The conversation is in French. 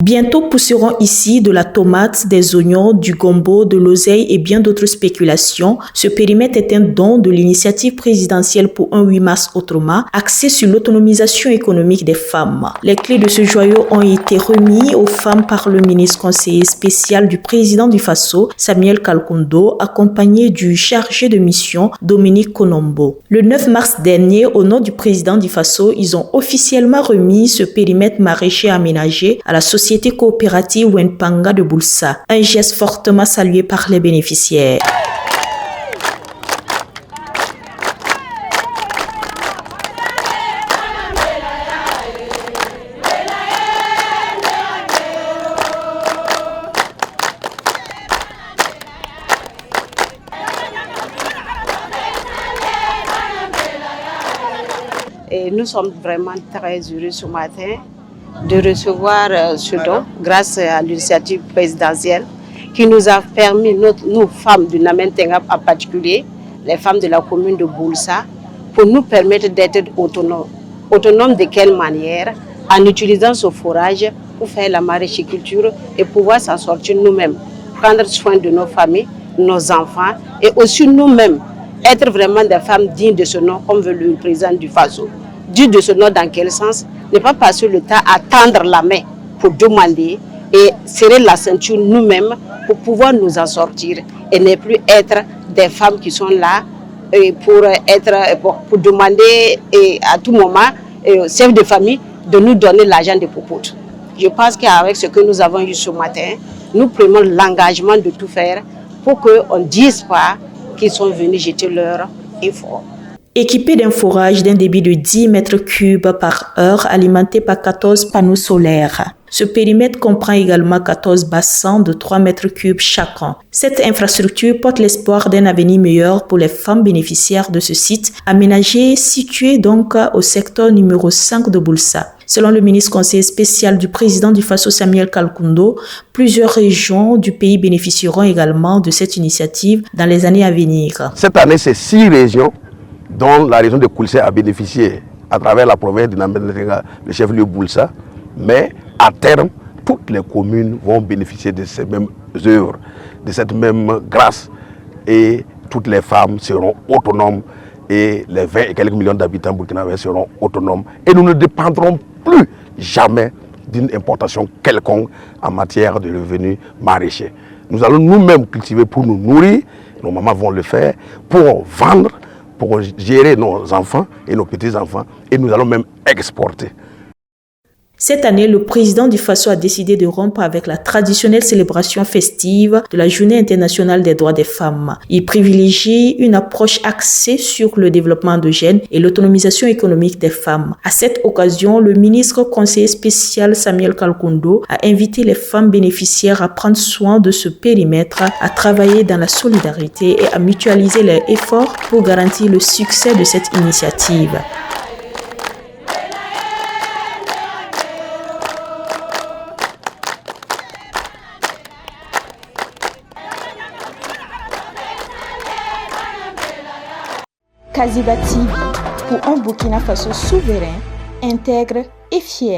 Bientôt pousseront ici de la tomate, des oignons, du gombo, de l'oseille et bien d'autres spéculations. Ce périmètre est un don de l'initiative présidentielle pour un 8 mars autrement, axé sur l'autonomisation économique des femmes. Les clés de ce joyau ont été remis aux femmes par le ministre conseiller spécial du président du Faso, Samuel Kalkundo, accompagné du chargé de mission, Dominique Konombo. Le 9 mars dernier, au nom du président du Faso, ils ont officiellement remis ce périmètre maraîcher aménagé à la société coopérative Wenpanga de Boulsa, un geste fortement salué par les bénéficiaires. Et nous sommes vraiment très heureux ce matin de recevoir ce don grâce à l'initiative présidentielle qui nous a permis, nous femmes du Namen Tengab en particulier, les femmes de la commune de Boulsa, pour nous permettre d'être autonomes. Autonomes de quelle manière? En utilisant ce forage pour faire la maraîchiculture et pouvoir s'en sortir nous-mêmes, prendre soin de nos familles, nos enfants et aussi nous-mêmes, être vraiment des femmes dignes de ce nom comme veut le président du Faso. Digne de ce nom dans quel sens? Ne pas passer le temps à tendre la main pour demander et serrer la ceinture nous-mêmes pour pouvoir nous en sortir et ne plus être des femmes qui sont là pour demander à tout moment au chef de famille de nous donner l'argent de popote. Je pense qu'avec ce que nous avons eu ce matin, nous prenons l'engagement de tout faire pour qu'on ne dise pas qu'ils sont venus jeter leur effort. Équipé d'un forage d'un débit de 10 mètres cubes par heure, alimenté par 14 panneaux solaires. Ce périmètre comprend également 14 bassins de 3 mètres cubes chacun. Cette infrastructure porte l'espoir d'un avenir meilleur pour les femmes bénéficiaires de ce site, aménagé, situé donc au secteur numéro 5 de Boulsa. Selon le ministre conseiller spécial du président du Faso, Samuel Kalkundo, plusieurs régions du pays bénéficieront également de cette initiative dans les années à venir. Cette année, c'est 6 régions dont la région de Koulsé a bénéficié à travers la province du Namen Tengab, le chef-lieu Boulsa. Mais à terme, toutes les communes vont bénéficier de ces mêmes œuvres, de cette même grâce. Et toutes les femmes seront autonomes et les 20 et quelques millions d'habitants burkinabés seront autonomes. Et nous ne dépendrons plus jamais d'une importation quelconque en matière de revenus maraîchers. Nous allons nous-mêmes cultiver pour nous nourrir, nos mamans vont le faire, pour vendre, pour gérer nos enfants et nos petits-enfants, et nous allons même exporter. Cette année, le président du Faso a décidé de rompre avec la traditionnelle célébration festive de la Journée internationale des droits des femmes. Il privilégie une approche axée sur le développement endogène et l'autonomisation économique des femmes. À cette occasion, le ministre conseiller spécial Samuel Kalkundo a invité les femmes bénéficiaires à prendre soin de ce périmètre, à travailler dans la solidarité et à mutualiser leurs efforts pour garantir le succès de cette initiative. Kaziba TV, pour un Burkina Faso souverain, intègre et fier.